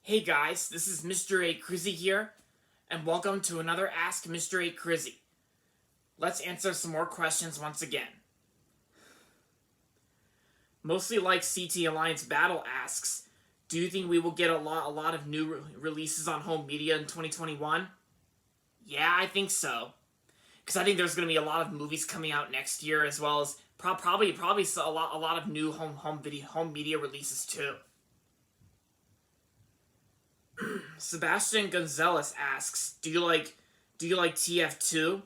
Hey guys, this is MrAcrizzy here, and welcome to another Ask MrAcrizzy. Let's answer some more questions once again. Mostly like CT Alliance Battle asks, do you think we will get a lot of new releases on home media in 2021? Yeah, I think so. Because I think there's going to be a lot of movies coming out next year, as well as probably a lot of new home media releases too. Sebastian Gonzalez asks, do you like TF2?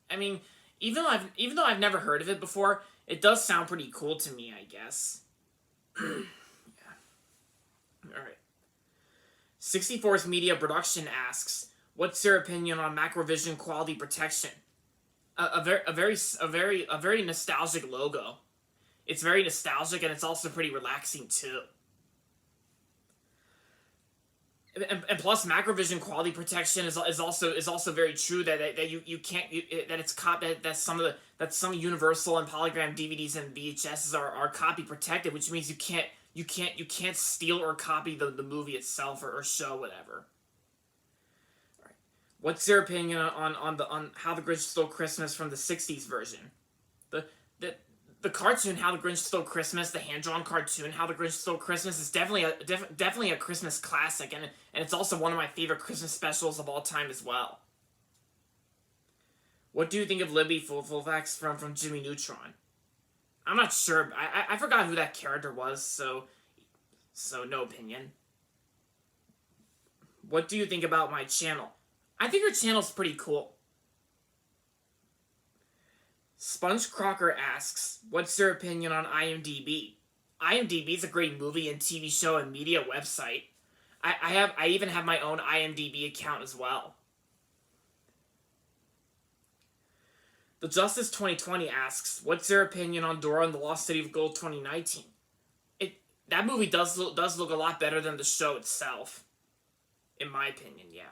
I mean, even though I've never heard of it before, it does sound pretty cool to me, I guess. Yeah. All right. 64's Media Production asks, what's your opinion on Macrovision quality protection? A very nostalgic logo. It's very nostalgic and it's also pretty relaxing too. And plus Macrovision quality protection is also very true that you can't that it's that some Universal and Polygram DVDs and VHSs are copy protected, which means you can't steal or copy the movie itself or show whatever. All right. What's your opinion on How the Grinch Stole Christmas from the '60s version? The the the cartoon How the Grinch Stole Christmas, the hand-drawn cartoon How the Grinch Stole Christmas, is definitely a Christmas classic, and it's also one of my favorite Christmas specials of all time as well. What do you think of Libby Fullfax from Jimmy Neutron? I'm not sure. I forgot who that character was, so no opinion. What do you think about my channel? I think your channel's pretty cool. Sponge Crocker asks, what's your opinion on IMDb? IMDb is a great movie and TV show and media website. I even have my own IMDb account as well. The Justice 2020 asks, what's your opinion on Dora and the Lost City of Gold 2019? That movie does look a lot better than the show itself, in my opinion. Yeah.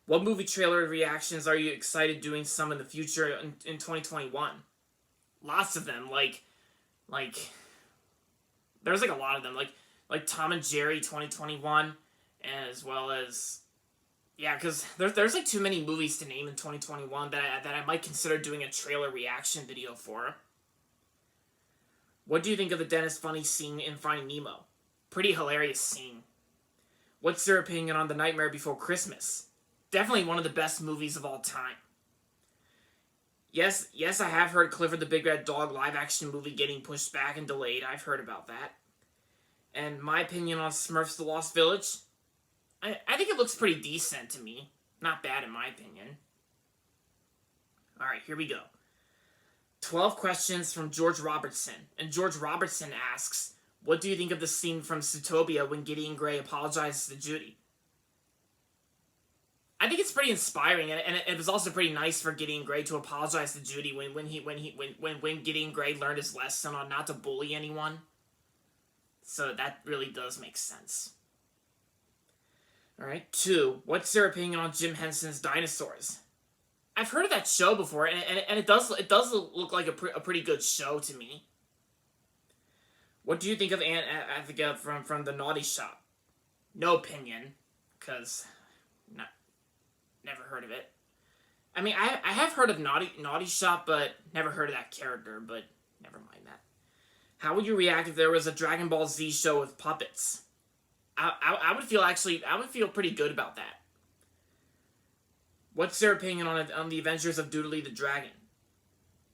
What movie trailer reactions are you excited doing some in the future in 2021? Lots of them, like there's like a lot of them, like Tom and Jerry 2021, as well as yeah, because there's like too many movies to name in 2021 that I might consider doing a trailer reaction video for. What do you think of the Dennis Funny scene in Finding Nemo? Pretty hilarious scene. What's your opinion on The Nightmare Before Christmas? Definitely one of the best movies of all time. Yes, I have heard Clifford the Big Red Dog live-action movie getting pushed back and delayed. I've heard about that. And my opinion on Smurfs The Lost Village? I think it looks pretty decent to me. Not bad in my opinion. Alright, here we go. 12 questions from George Robertson. And George Robertson asks, what do you think of the scene from Zootopia when Gideon Grey apologizes to Judy? I think it's pretty inspiring, and it was also pretty nice for Gideon Grey to apologize to Judy when Gideon Grey learned his lesson on not to bully anyone. So that really does make sense. All right, 2. What's your opinion on Jim Henson's Dinosaurs? I've heard of that show before, and it does look like a pretty good show to me. What do you think of Aunt Athica from the Naughty Shop? No opinion, because never heard of it. I mean, I have heard of Naughty Shop, but never heard of that character, but never mind that. How would you react if there was a Dragon Ball Z show with puppets? I would feel pretty good about that. What's your opinion on the Adventures of Doodly the Dragon?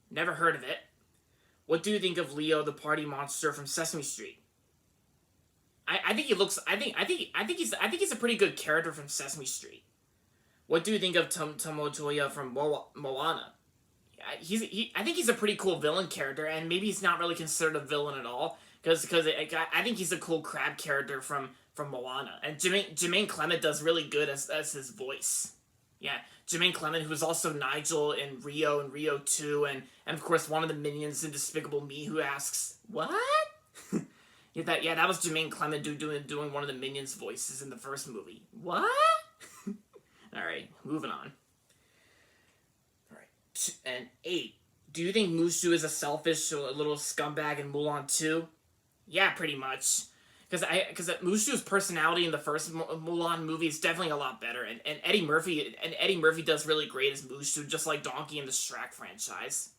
Never heard of it. What do you think of Leo the party monster from Sesame Street? I think he looks. I think he's a pretty good character from Sesame Street. What do you think of Tomotoya from Moana? I think he's a pretty cool villain character, and maybe he's not really considered a villain at all, because I think he's a cool crab character from Moana, and Jermaine Clement does really good as his voice. Yeah, Jermaine Clement, who was also Nigel in Rio and Rio 2, and of course one of the minions in Despicable Me, who asks, what? that was Jermaine Clement doing one of the minions' voices in the first movie. What? Alright, moving on. Alright, and 8. Do you think Mushu is a selfish little scumbag in Mulan 2? Yeah, pretty much. because Mushu's personality in the first Mulan movie is definitely a lot better, and Eddie Murphy does really great as Mushu, just like Donkey in the Shrek franchise.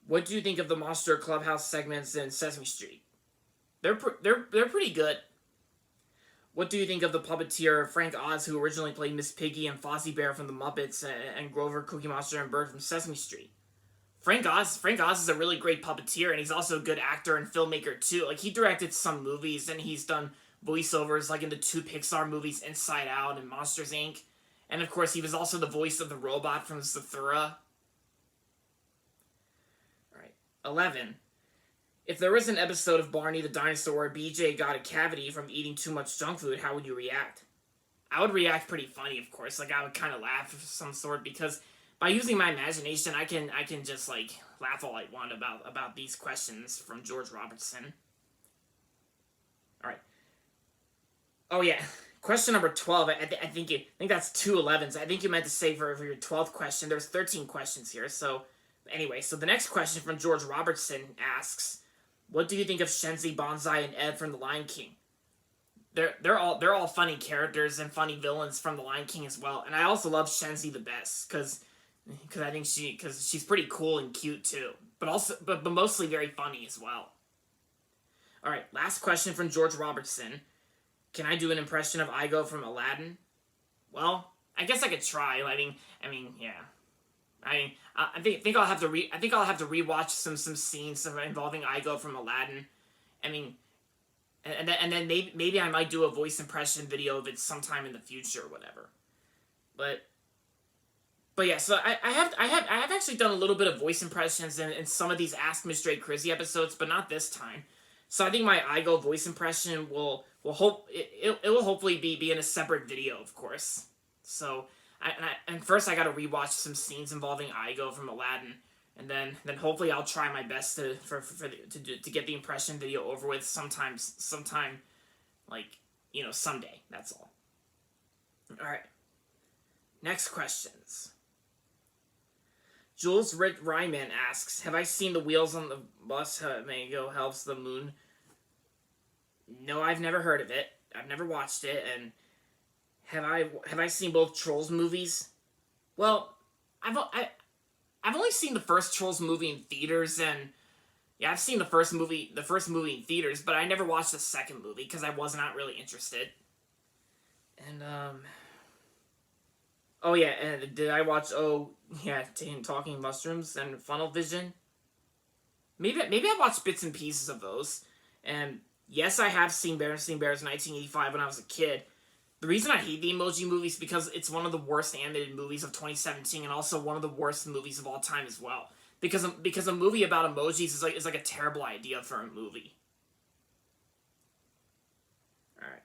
What do you think of the Monster Clubhouse segments in Sesame Street? They're pretty good. What do you think of the puppeteer Frank Oz, who originally played Miss Piggy and Fozzie Bear from the Muppets, and Grover, Cookie Monster, and Bert from Sesame Street? Frank Oz is a really great puppeteer, and he's also a good actor and filmmaker too. Like, he directed some movies, and he's done voiceovers like in the 2 Pixar movies, Inside Out and Monsters Inc. And of course, he was also the voice of the robot from Zathura. Alright, 11. If there was an episode of Barney the Dinosaur where BJ got a cavity from eating too much junk food, how would you react? I would react pretty funny, of course. Like, I would kind of laugh of some sort, because by using my imagination, I can just, like, laugh all I want about these questions from George Robertson. Alright. Oh, yeah. Question number 12. I think that's 2 11s. I think you meant to say for your 12th question. There's 13 questions here. So, anyway. So, the next question from George Robertson asks, what do you think of Shenzi, Bonsai, and Ed from The Lion King? They're all funny characters and funny villains from The Lion King as well. And I also love Shenzi the best, because I think she's pretty cool and cute too, but mostly very funny as well. All right, last question from George Robertson. Can I do an impression of Igo from Aladdin? Well, I guess I could try. I mean, yeah. I think I'll have to rewatch some scenes involving Igo from Aladdin. I mean, and then maybe I might do a voice impression video of it sometime in the future or whatever. But yeah, so I have actually done a little bit of voice impressions in some of these Ask MrAcrizzy episodes, but not this time. So I think my Igo voice impression will hopefully be in a separate video, of course. So first I got to rewatch some scenes involving Igo from Aladdin, and then hopefully I'll try my best to get the impression video over with sometime like, you know, someday. That's all. All right. Next questions. Jules Ryman asks, have I seen the Wheels on the Bus Mango Helps the Moon? No, I've never heard of it. I've never watched it. And have I seen both Trolls movies? Well, I've only seen the first Trolls movie in theaters, and yeah, I've seen the first movie in theaters, but I never watched the second movie because I was not really interested. And oh yeah, and did I watch Talking Mushrooms and Funnel Vision? Maybe I watched bits and pieces of those. And yes, I have seen Bears 1985 when I was a kid. The reason I hate the Emoji movie is because it's one of the worst animated movies of 2017, and also one of the worst movies of all time as well. Because a movie about emojis is like a terrible idea for a movie. Alright.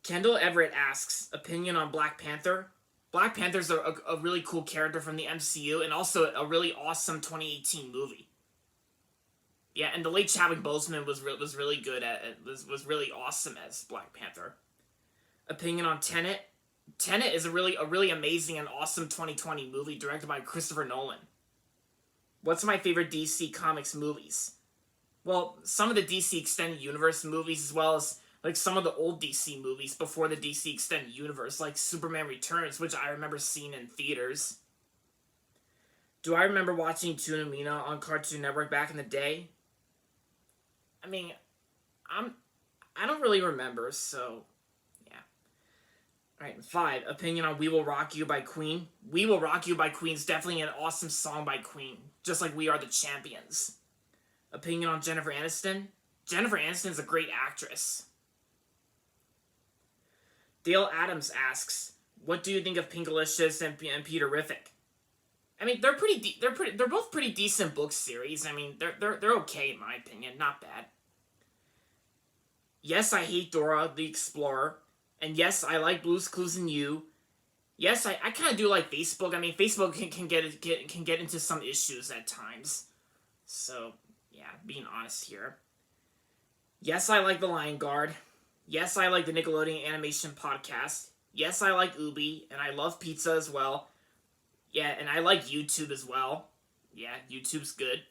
Kendall Everett asks, opinion on Black Panther? Black Panther's a really cool character from the MCU, and also a really awesome 2018 movie. Yeah, and the late Chadwick Boseman was really good was really awesome as Black Panther. Opinion on Tenet? Tenet is a really amazing and awesome 2020 movie directed by Christopher Nolan. What's my favorite DC Comics movies? Well, some of the DC Extended Universe movies, as well as like some of the old DC movies before the DC Extended Universe, like Superman Returns, which I remember seeing in theaters. Do I remember watching Tuna Mina on Cartoon Network back in the day? I mean, I don't really remember, so yeah. Alright, 5. Opinion on We Will Rock You by Queen. We Will Rock You by Queen is definitely an awesome song by Queen, just like We Are the Champions. Opinion on Jennifer Aniston. Jennifer Aniston is a great actress. Dale Adams asks, what do you think of Pinkalicious and Peterrific? I mean, they're both pretty decent book series. I mean, they're okay in my opinion, not bad. Yes, I hate Dora the Explorer, and yes, I like Blue's Clues and You. Yes, I kind of do like Facebook. I mean, Facebook can get into some issues at times. So yeah, being honest here. Yes, I like The Lion Guard. Yes, I like the Nickelodeon Animation Podcast. Yes, I like Ubi, and I love pizza as well. Yeah, and I like YouTube as well. Yeah, YouTube's good.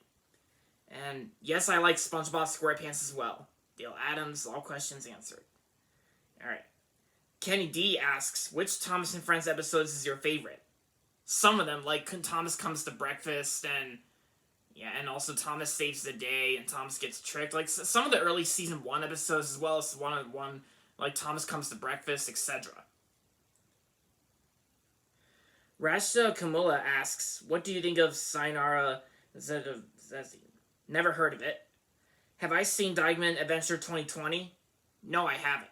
And yes, I like SpongeBob SquarePants as well. Dale Adams, all questions answered. Alright. Kenny D asks, which Thomas and Friends episodes is your favorite? Some of them, like Thomas Comes to Breakfast, and also Thomas Saves the Day, and Thomas Gets Tricked. Like, some of the early Season 1 episodes, as well as one like Thomas Comes to Breakfast, etc. Rashta Kamula asks, what do you think of Sayonara Zezi? Never heard of it. Have I seen Diamond Adventure 2020? No, I haven't.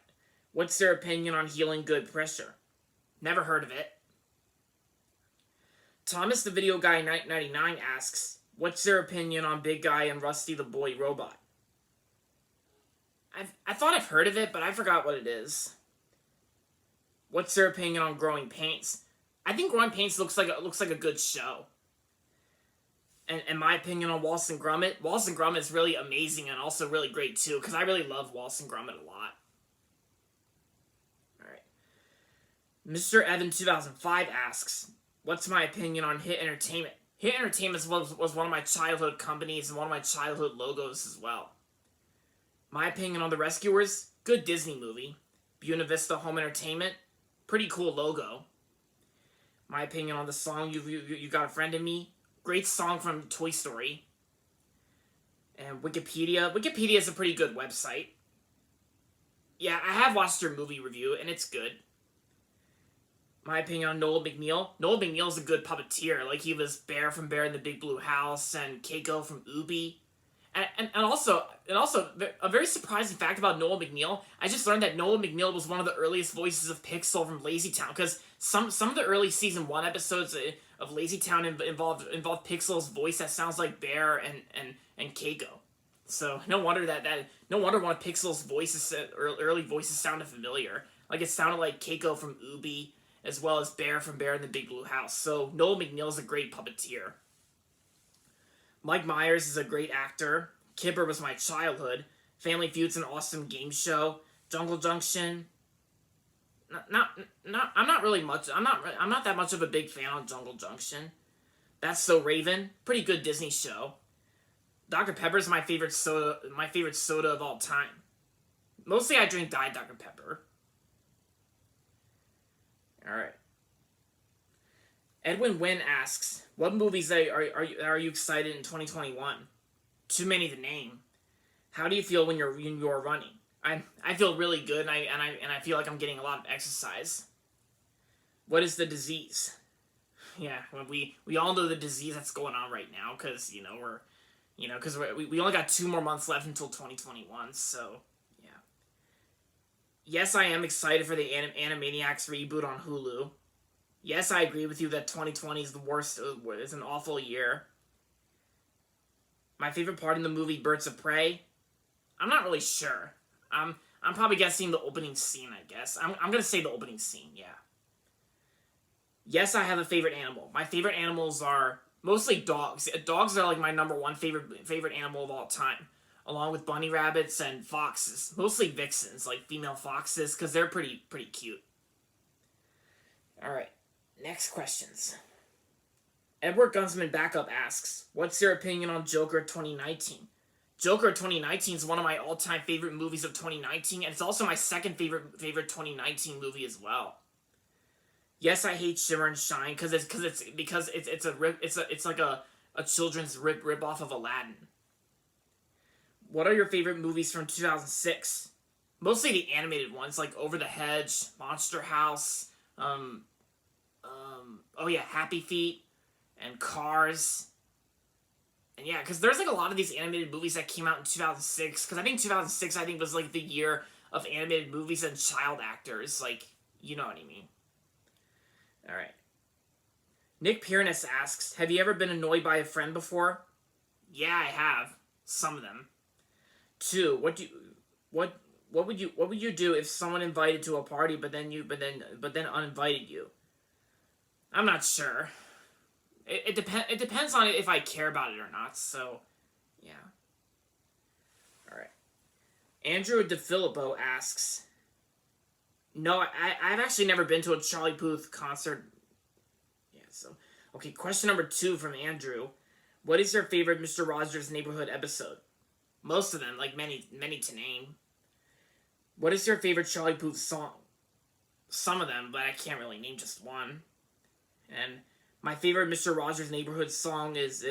What's their opinion on Healing Good Pressure? Never heard of it. Thomas the Video Guy 99 asks, what's their opinion on Big Guy and Rusty the Boy Robot? I thought I've heard of it, but I forgot what it is. What's their opinion on Growing Pains? I think Growing Pains looks like a good show. And my opinion on Wallace and Gromit, Wallace and Gromit is really amazing and also really great too, because I really love Wallace and Gromit a lot. Alright. Mr. Evan 2005 asks, what's my opinion on Hit Entertainment? Hit Entertainment was one of my childhood companies and one of my childhood logos as well. My opinion on The Rescuers, good Disney movie. Buena Vista Home Entertainment, pretty cool logo. My opinion on the song You Got a Friend in Me, great song from Toy Story. And Wikipedia is a pretty good website. Yeah, I have watched their movie review, and it's good. My opinion on Noel McNeil. Noel McNeil's a good puppeteer. Like, he was Bear from Bear in the Big Blue House, and Keiko from Ubi. And also, a very surprising fact about Noel McNeil, I just learned that Noel McNeil was one of the earliest voices of Pixar from Lazy Town, because some of the early Season 1 episodes of Lazy Town involved Pixar's voice that sounds like Bear and Keiko. So, no wonder one of Pixar's voices, early voices sounded familiar. Like, it sounded like Keiko from Ubi, as well as Bear from Bear in the Big Blue House. So, Noel McNeil's a great puppeteer. Mike Myers is a great actor. Kipper was my childhood. Family Feud's an awesome game show. Jungle Junction. I'm not that much of a big fan of Jungle Junction. That's So Raven, pretty good Disney show. Dr. Pepper's my favorite soda of all time. Mostly I drink Diet Dr. Pepper. All right. Edwin Wynn asks, what movies are you excited in 2021? Too many to name. How do you feel when you're running? I feel really good, and I feel like I'm getting a lot of exercise. What is the disease? Yeah, we all know the disease that's going on right now, because we only got 2 more months left until 2021. So yeah. Yes, I am excited for the Animaniacs reboot on Hulu. Yes, I agree with you that 2020 is the worst. It's an awful year. My favorite part in the movie Birds of Prey? I'm not really sure. I'm probably guessing the opening scene, I guess. I'm gonna say the opening scene, yeah. Yes, I have a favorite animal. My favorite animals are mostly dogs. Dogs are like my #1 favorite animal of all time, along with bunny rabbits and foxes. Mostly vixens, like female foxes, because they're pretty cute. Alright. Next questions. Edward Gunsman Backup asks, what's your opinion on Joker 2019? Joker 2019 is one of my all-time favorite movies of 2019, and it's also my second favorite 2019 movie as well. Yes, I hate Shimmer and Shine because it's like a children's rip off of Aladdin. What are your favorite movies from 2006? Mostly the animated ones, like Over the Hedge, Monster House, Happy Feet, and Cars. And yeah, because there's like a lot of these animated movies that came out in 2006, because I think 2006 was like the year of animated movies and child actors, like, you know what I mean. Alright. Nick Piernis asks, have you ever been annoyed by a friend before? Yeah, I have. Some of them. 2, what would you do if someone invited to a party but then uninvited you? I'm not sure. It depends on if I care about it or not, so yeah. Alright. Andrew DeFilippo asks, no, I've actually never been to a Charlie Puth concert. Yeah, so okay, question number 2 from Andrew. What is your favorite Mr. Rogers' Neighborhood episode? Most of them, like many to name. What is your favorite Charlie Puth song? Some of them, but I can't really name just one. And my favorite Mr. Rogers' Neighborhood song is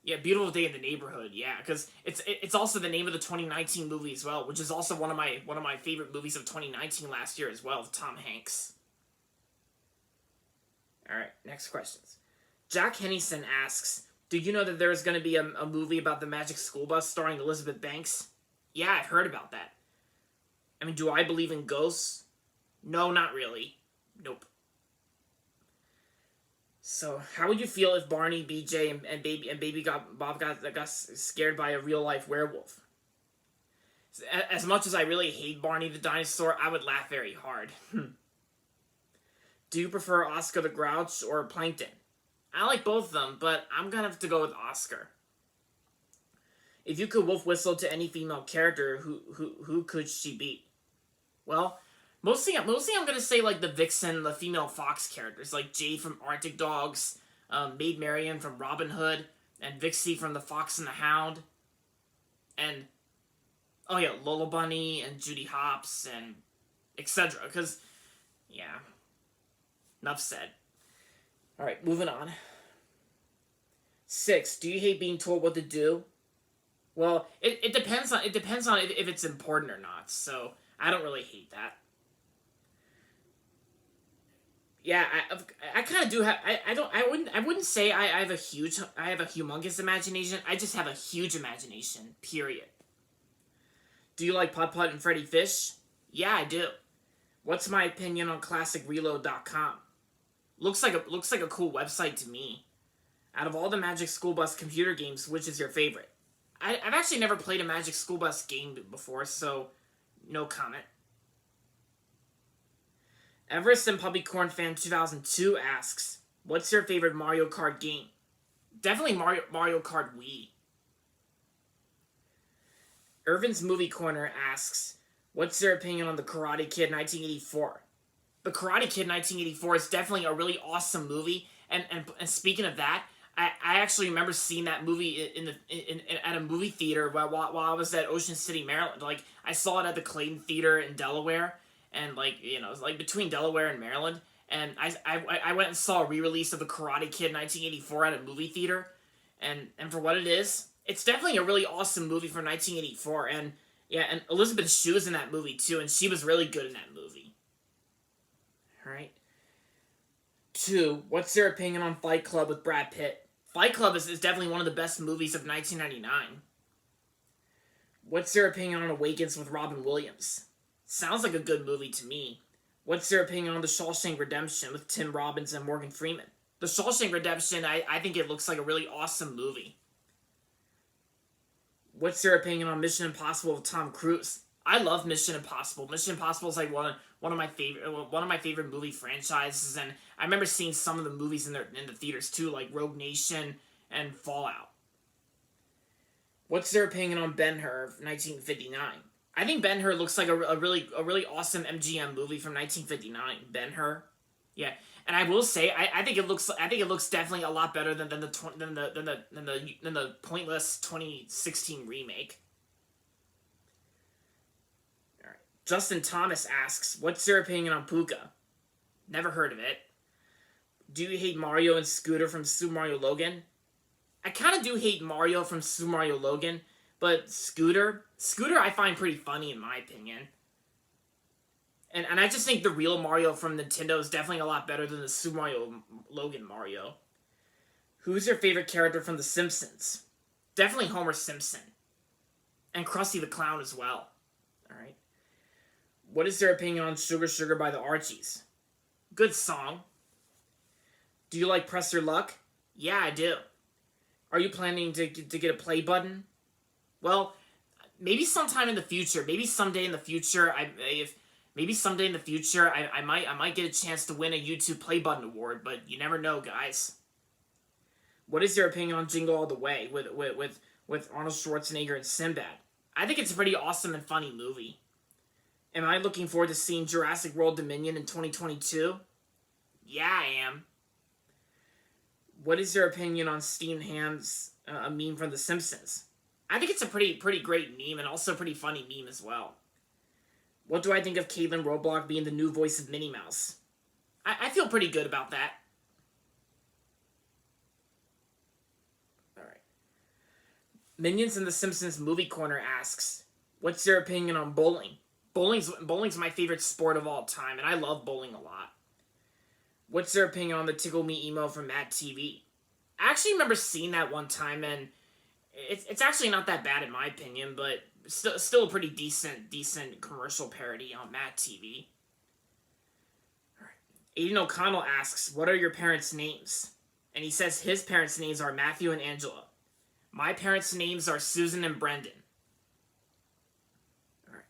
Beautiful Day in the Neighborhood. Yeah, because it's also the name of the 2019 movie as well, which is also one of my favorite movies of 2019 last year as well, with Tom Hanks. All right, next questions. Jack Henson asks, "Did you know that there is going to be a movie about the Magic School Bus starring Elizabeth Banks?" Yeah, I've heard about that. I mean, do I believe in ghosts? No, not really. Nope. So, how would you feel if Barney, BJ, and Baby Bob got scared by a real life werewolf? As much as I really hate Barney the dinosaur, I would laugh very hard. Do you prefer Oscar the Grouch or Plankton? I like both of them, but I'm gonna have to go with Oscar. If you could wolf whistle to any female character, who could she be? Well, mostly I'm gonna say like the Vixen, the female fox characters, like Jade from Arctic Dogs, Maid Marian from Robin Hood, and Vixie from The Fox and the Hound, and oh yeah, Lola Bunny and Judy Hopps and etc. Because yeah, enough said. All right, moving on. 6. Do you hate being told what to do? Well, it depends on if it's important or not. So I don't really hate that. Yeah, I kind of do have I wouldn't say I have a humongous imagination. I just have a huge imagination. Period. Do you like Putt Putt and Freddy Fish? Yeah, I do. What's my opinion on ClassicReload.com? Looks like a cool website to me. Out of all the Magic School Bus computer games, which is your favorite? I've actually never played a Magic School Bus game before, so no comment. Everest and Puppycorn Fan 2002 asks, "What's your favorite Mario Kart game?" Definitely Mario Kart Wii. Irvin's Movie Corner asks, "What's their opinion on the Karate Kid 1984?" The Karate Kid 1984 is definitely a really awesome movie. And speaking of that, I actually remember seeing that movie at a movie theater while I was at Ocean City, Maryland. Like, I saw it at the Clayton Theater in Delaware, and it was like between Delaware and Maryland. And I went and saw a re-release of the Karate Kid 1984 at a movie theater, and for what it is, it's definitely a really awesome movie for 1984. And yeah, and Elizabeth Shue is in that movie too, and she was really good in that movie. All right. 2. What's your opinion on Fight Club with Brad Pitt? Fight Club is definitely one of the best movies of 1999. What's your opinion on Awakens with Robin Williams? Sounds like a good movie to me. What's your opinion on The Shawshank Redemption with Tim Robbins and Morgan Freeman? The Shawshank Redemption, I think it looks like a really awesome movie. What's your opinion on Mission Impossible with Tom Cruise? I love Mission Impossible. Mission Impossible is like one of my favorite movie franchises, and I remember seeing some of the movies in the theaters too, like Rogue Nation and Fallout. What's their opinion on Ben-Hur 1959? I think Ben-Hur looks like a really awesome MGM movie from 1959. Ben-Hur, yeah. And I will say, I think it looks definitely a lot better than the pointless 2016 remake. Justin Thomas asks, "What's your opinion on Puka?" Never heard of it. Do you hate Mario and Scooter from Super Mario Logan? I kind of do hate Mario from Super Mario Logan, but Scooter I find pretty funny in my opinion. And I just think the real Mario from Nintendo is definitely a lot better than the Super Mario Logan Mario. Who's your favorite character from The Simpsons? Definitely Homer Simpson. And Krusty the Clown as well. Alright. What is their opinion on Sugar Sugar by the Archies? Good song. Do you like Press Your Luck? Yeah, I do. Are you planning to get a play button? Well, maybe sometime in the future. Maybe someday in the future, I might get a chance to win a YouTube Play Button award, but you never know, guys. What is your opinion on Jingle All the Way with Arnold Schwarzenegger and Sinbad? I think it's a pretty awesome and funny movie. Am I looking forward to seeing Jurassic World Dominion in 2022? Yeah, I am. What is your opinion on Steve Ham's a meme from The Simpsons? I think it's a pretty great meme, and also a pretty funny meme as well. What do I think of Caitlin Roblox being the new voice of Minnie Mouse? I feel pretty good about that. Alright. Minions in the Simpsons Movie Corner asks, what's your opinion on bowling? Bowling's my favorite sport of all time, and I love bowling a lot. What's your opinion on the Tickle Me emo from Mad TV? I actually remember seeing that one time, and it's actually not that bad in my opinion, but still a pretty decent commercial parody on Mad TV. Alright. Aiden O'Connell asks, what are your parents' names? And he says his parents' names are Matthew and Angela. My parents' names are Susan and Brendan. Alright.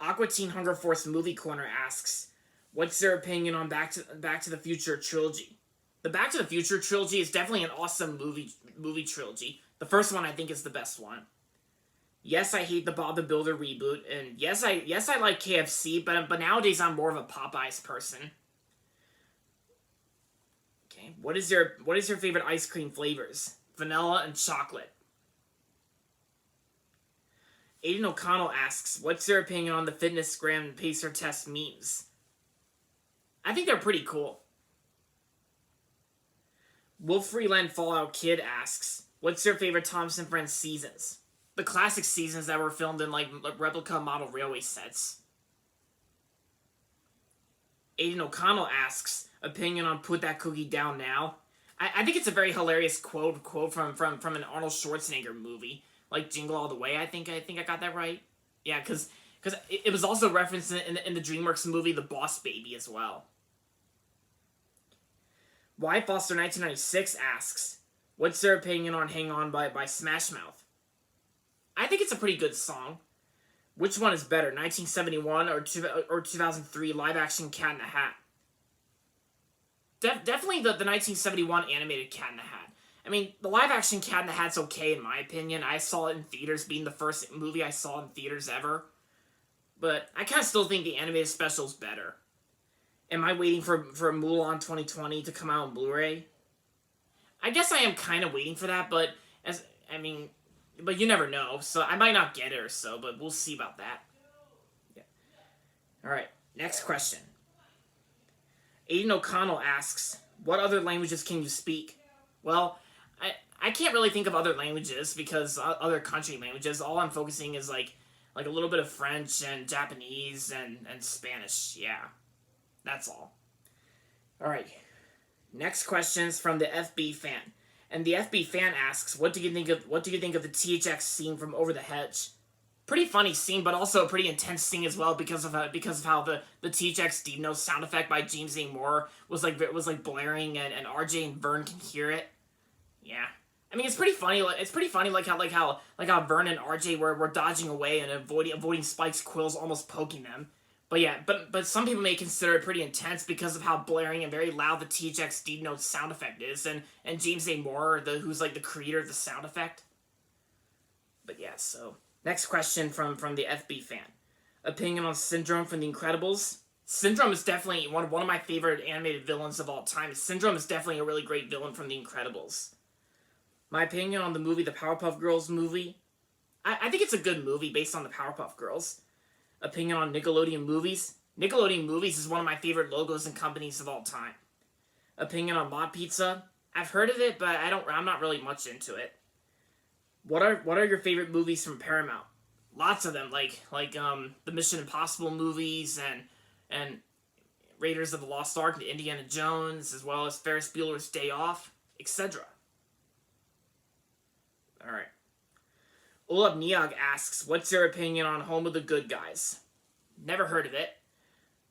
Aqua Teen Hunger Force Movie Corner asks, what's your opinion on Back to the Future trilogy? The Back to the Future trilogy is definitely an awesome movie trilogy. The first one I think is the best one. Yes, I hate the Bob the Builder reboot, and yes I like KFC, but nowadays I'm more of a Popeyes person. Okay, what is your favorite ice cream flavors? Vanilla and chocolate. Aiden O'Connell asks, what's your opinion on the Fitness Gram Pacer Test memes? I think they're pretty cool. Wolf Freeland Fallout Kid asks, what's your favorite Thompson Friends seasons? The classic seasons that were filmed in like replica model railway sets. Aiden O'Connell asks, opinion on Put That Cookie Down Now? I think it's a very hilarious quote from an Arnold Schwarzenegger movie, like Jingle All the Way. I think I got that right. Yeah, because it was also referenced in the DreamWorks movie The Boss Baby as well. Y Foster 1996 asks, what's their opinion on Hang On by Smash Mouth? I think it's a pretty good song. Which one is better, 1971 or 2003 live-action Cat in the Hat? Definitely the 1971 animated Cat in the Hat. I mean, the live-action Cat in the Hat's okay in my opinion. I saw it in theaters, being the first movie I saw in theaters ever. But I kind of still think the animated special's better. Am I waiting for Mulan 2020 to come out on Blu-ray? I guess I am kind of waiting for that, but but you never know, so I might not get it or so, but we'll see about that. Yeah. Alright, next question. Aiden O'Connell asks, what other languages can you speak? Well, I can't really think of other languages, because other country languages, all I'm focusing is like a little bit of French and Japanese and Spanish, yeah. That's all. Alright, next question's from the FB fan. And the FB fan asks, what do you think of the THX scene from Over the Hedge? Pretty funny scene, but also a pretty intense scene as well because of how the THX Deep Note sound effect by James A. Moore was like blaring, and RJ and Vern can hear it. Yeah, I mean it's pretty funny. It's pretty funny like how Vern and RJ were dodging away and avoiding Spike's quills almost poking them. But yeah, but some people may consider it pretty intense because of how blaring and very loud the THX Deep Note sound effect is, and James A. Moore, who's like the creator of the sound effect. But yeah, so next question from the FB fan. Opinion on Syndrome from The Incredibles? Syndrome is definitely one of my favorite animated villains of all time. Syndrome is definitely a really great villain from The Incredibles. My opinion on the movie, the Powerpuff Girls movie? I think it's a good movie based on the Powerpuff Girls. Opinion on Nickelodeon movies? Nickelodeon movies is one of my favorite logos and companies of all time. Opinion on Mob Pizza? I've heard of it, but I'm not really much into it. What are your favorite movies from Paramount? Lots of them, like the Mission Impossible movies and Raiders of the Lost Ark, and Indiana Jones, as well as Ferris Bueller's Day Off, etc. Alright. Ulab Niag asks, what's your opinion on Home of the Good Guys? Never heard of it.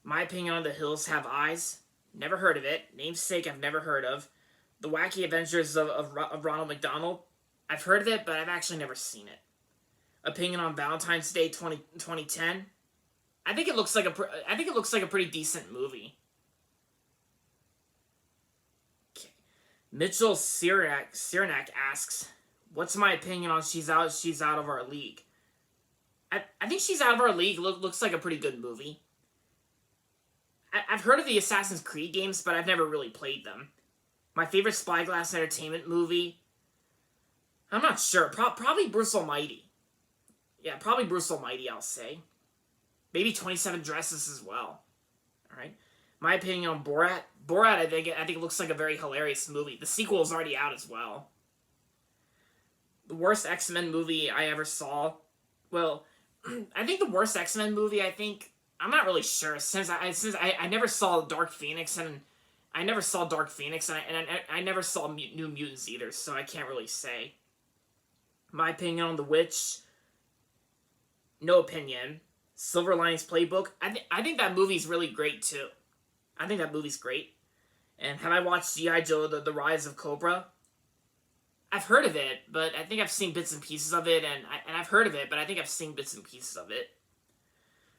My opinion on The Hills Have Eyes? Never heard of it. Namesake I've never heard of. The Wacky Adventures of Ronald McDonald? I've heard of it, but I've actually never seen it. Opinion on Valentine's Day 2010? I think it looks like a pretty decent movie. Okay. Mitchell Cyranak asks, what's my opinion on She's Out of Our League? I think She's Out of Our League looks like a pretty good movie. I've heard of the Assassin's Creed games, but I've never really played them. My favorite Spyglass Entertainment movie? I'm not sure. Probably Bruce Almighty. Yeah, probably Bruce Almighty, I'll say. Maybe 27 Dresses as well. Alright. My opinion on Borat. Borat, I think it looks like a very hilarious movie. The sequel is already out as well. The worst X-Men movie I ever saw. Well, I think the worst X-Men movie, I'm not really sure, since I never saw Dark Phoenix, and I never saw I never saw New Mutants either, so I can't really say. My opinion on The Witch, no opinion. Silver Linings Playbook, I think that movie's really great too. I think that movie's great. And have I watched G.I. Joe, the Rise of Cobra? I've heard of it, but I think I've seen bits and pieces of it, and I've heard of it, but I think I've seen bits and pieces of it.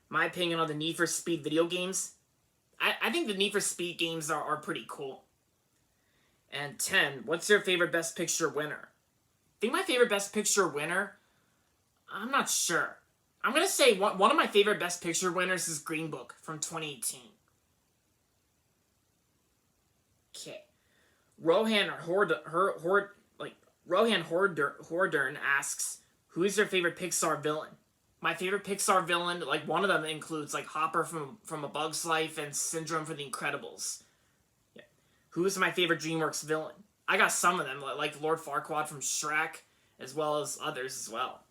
My opinion on the Need for Speed video games, I think the Need for Speed games are pretty cool. And 10, what's your favorite Best Picture winner? I think my favorite Best Picture winner, I'm not sure. I'm going to say one of my favorite Best Picture winners is Green Book from 2018. Okay. Rohan Hordern asks, who is your favorite Pixar villain? My favorite Pixar villain, one of them includes Hopper from A Bug's Life and Syndrome for the Incredibles. Yeah. Who is my favorite DreamWorks villain? I got some of them, like Lord Farquaad from Shrek, as well as others as well.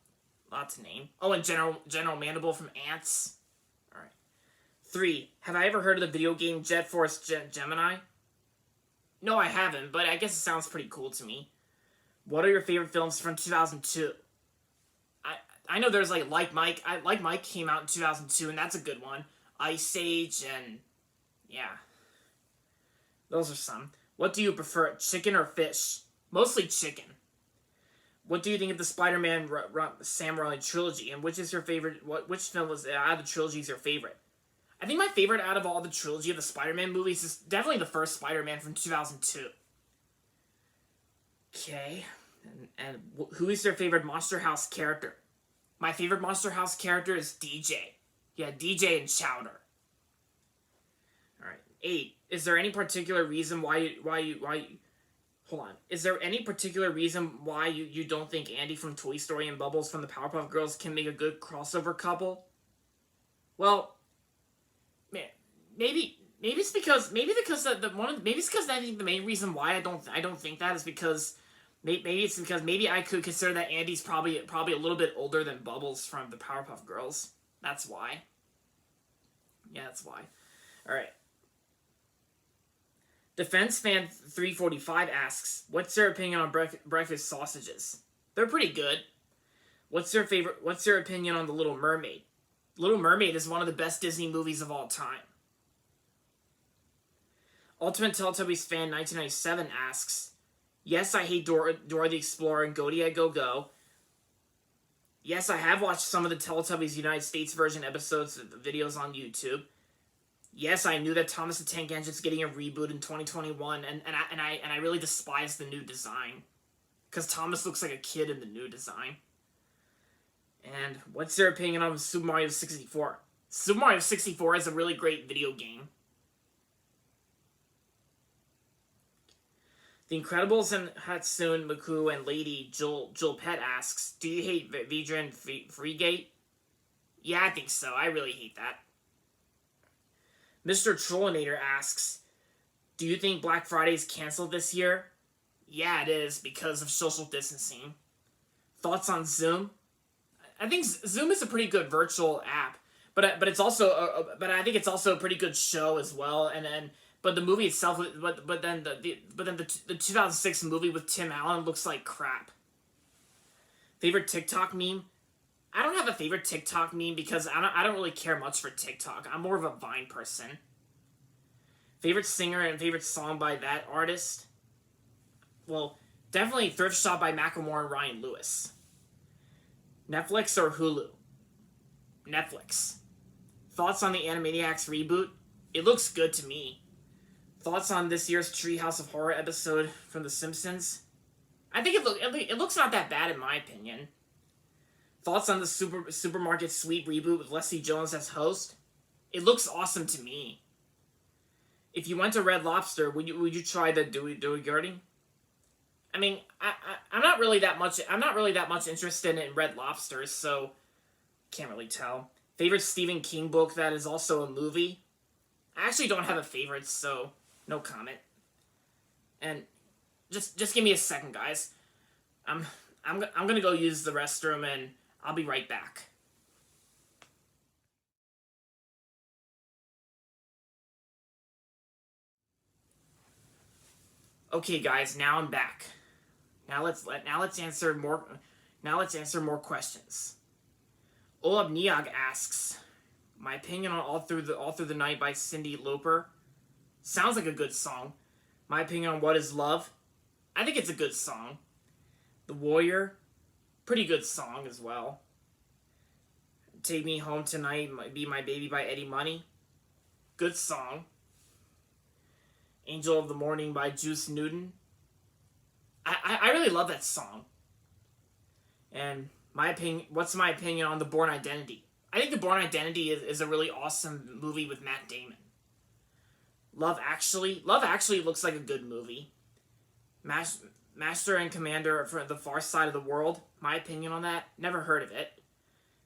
Lot to name. Oh, and General Mandible from Ants. Alright. 3. Have I ever heard of the video game Jet Force Gemini? No, I haven't, but I guess it sounds pretty cool to me. What are your favorite films from 2002? I know there's Like Mike. Like Mike came out in 2002, and that's a good one. Ice Age, and yeah. Those are some. What do you prefer, chicken or fish? Mostly chicken. What do you think of the Spider-Man Sam Raimi trilogy, and which is your favorite? Which film out of the trilogy is your favorite? I think my favorite out of all the trilogy of the Spider-Man movies is definitely the first Spider-Man from 2002. Okay, and who is your favorite Monster House character? My favorite Monster House character is DJ. Yeah, DJ and Chowder. All right, 8. Is there any particular reason why you hold on. Is there any particular reason why you don't think Andy from Toy Story and Bubbles from the Powerpuff Girls can make a good crossover couple? Well, maybe it's because I think the main reason why I don't think that is because maybe I could consider that Andy's probably a little bit older than Bubbles from the Powerpuff Girls. That's why. Yeah, that's why. All right. Defense Fan 345 asks, what's your opinion on breakfast sausages? They're pretty good. What's your opinion on The Little Mermaid? Little Mermaid is one of the best Disney movies of all time. Ultimate Teletubbies Fan 1997 asks, yes, I hate Dora the Explorer and Go Go. Yes, I have watched some of the Teletubbies United States version episodes of the videos on YouTube. Yes, I knew that Thomas the Tank Engine's getting a reboot in 2021, and I really despise the new design, because Thomas looks like a kid in the new design. And what's your opinion on Super Mario 64? Super Mario 64 is a really great video game. The Incredibles and Hatsune Miku and Lady Joel Pett asks, do you hate Vidra and Freegate? Yeah, I think so. I really hate that. Mr. Trollinator asks, do you think Black Friday is canceled this year? Yeah, it is, because of social distancing. Thoughts on Zoom? I think Zoom is a pretty good virtual app, but it's also but I think it's also a pretty good show as well. But the movie itself, but then the 2006 movie with Tim Allen looks like crap. Favorite TikTok meme? I don't have a favorite TikTok meme because I don't really care much for TikTok. I'm more of a Vine person. Favorite singer and favorite song by that artist? Well, definitely Thrift Shop by Macklemore and Ryan Lewis. Netflix or Hulu? Netflix. Thoughts on the Animaniacs reboot? It looks good to me. Thoughts on this year's Treehouse of Horror episode from The Simpsons? I think it looks not that bad in my opinion. Thoughts on the Supermarket Sweep reboot with Leslie Jones as host? It looks awesome to me. If you went to Red Lobster, would you try the Dewey Garding? I mean, I'm not really that much. I'm not really that much interested in Red Lobsters, so can't really tell. Favorite Stephen King book that is also a movie? I actually don't have a favorite, so no comment. And just give me a second, guys. I'm gonna go use the restroom, and I'll be right back. Okay, guys, now I'm back. Now let's answer more questions. Olab Niag asks, my opinion on All Through the Night by Cyndi Lauper. Sounds like a good song. My opinion on What Is Love? I think it's a good song. The Warrior, pretty good song as well. Take Me Home Tonight, Be My Baby by Eddie Money. Good song. Angel of the Morning by Juice Newton. I really love that song. And what's my opinion on The Bourne Identity? I think The Bourne Identity is a really awesome movie with Matt Damon. Love Actually looks like a good movie. Master and Commander for The Far Side of the World. My opinion on that, never heard of it.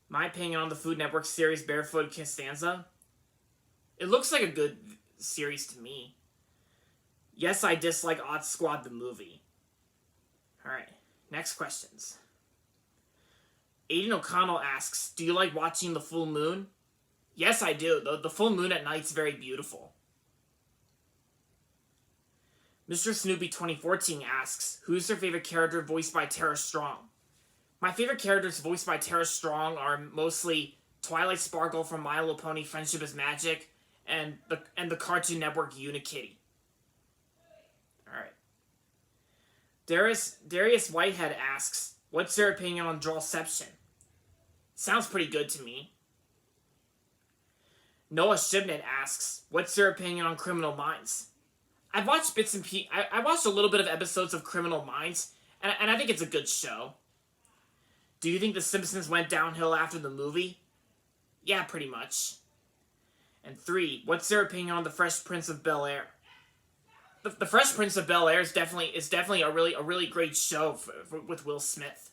My opinion on the Food Network series Barefoot Costanza. It looks like a good series to me. Yes, I dislike Odd Squad the movie. Alright, next questions. Aiden O'Connell asks, do you like watching the full moon? Yes, I do. The full moon at night's very beautiful. Mr. Snoopy 2014 asks, who's your favorite character voiced by Tara Strong? My favorite characters voiced by Tara Strong are mostly Twilight Sparkle from My Little Pony Friendship is Magic and the Cartoon Network Unikitty. Alright. Darius Whitehead asks, what's your opinion on Drawception? Sounds pretty good to me. Noah Shibnett asks, what's your opinion on Criminal Minds? I've watched bits and pieces. I watched a little bit of episodes of Criminal Minds, and I think it's a good show. Do you think The Simpsons went downhill after the movie? Yeah, pretty much. And 3, what's your opinion on The Fresh Prince of Bel-Air? The Fresh Prince of Bel-Air is definitely a really great show with Will Smith.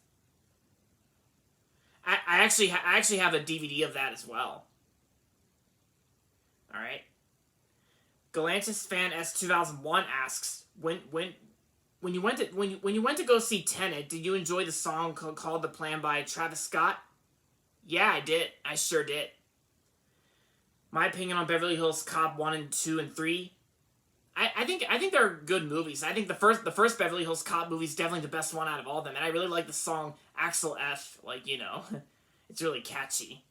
I actually have a DVD of that as well. All right. Galantis Fan S 2001 asks, when you went to go see Tenet, did you enjoy the song called "The Plan" by Travis Scott? Yeah, I did. I sure did. My opinion on Beverly Hills Cop 1 and 2 and 3. I think they're good movies. I think the first Beverly Hills Cop movie is definitely the best one out of all of them, and I really like the song Axel F. Like, you know, it's really catchy.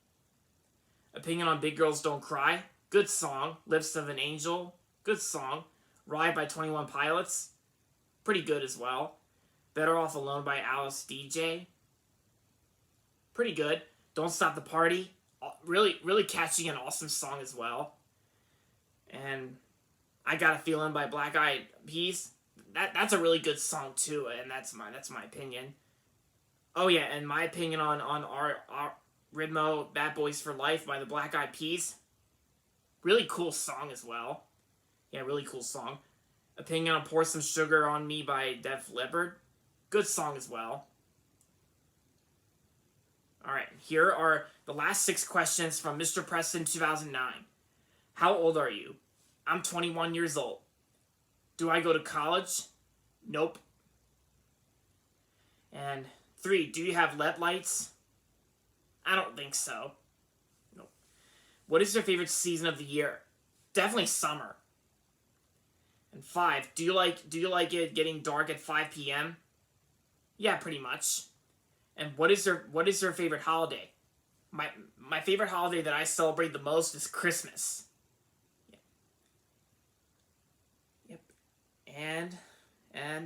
Opinion on Big Girls Don't Cry. Good song. Lips of an Angel. Good song. Ride by 21 Pilots. Pretty good as well. Better Off Alone by Alice DJ. Pretty good. Don't Stop the Party. Really catchy and awesome song as well. And I Got a Feeling by Black Eyed Peas. That's a really good song too, and that's my opinion. Oh yeah, and my opinion on our Ritmo Bad Boys for Life by the Black Eyed Peas. Really cool song as well. Yeah, really cool song. Opinion on Pour Some Sugar on Me by Def Leppard. Good song as well. Alright, here are the last 6 questions from Mr. Preston 2009. How old are you? I'm 21 years old. Do I go to college? Nope. And 3, do you have LED lights? I don't think so. Nope. What is your favorite season of the year? Definitely summer. And 5, do you like it getting dark at 5 p.m.? Yeah, pretty much. And what is your favorite holiday? My favorite holiday that I celebrate the most is Christmas. Yep. And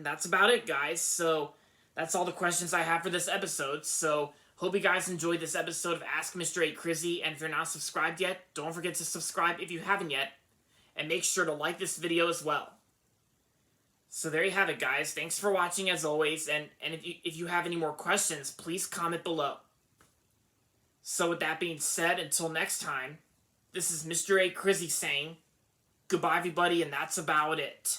that's about it, guys. So that's all the questions I have for this episode. So hope you guys enjoyed this episode of Ask MrAcrizzy. And if you're not subscribed yet, don't forget to subscribe if you haven't yet. And make sure to like this video as well. So there you have it, guys. Thanks for watching as always. And if you have any more questions, please comment below. So with that being said, until next time, this is MrAcrizzy saying goodbye, everybody, and that's about it.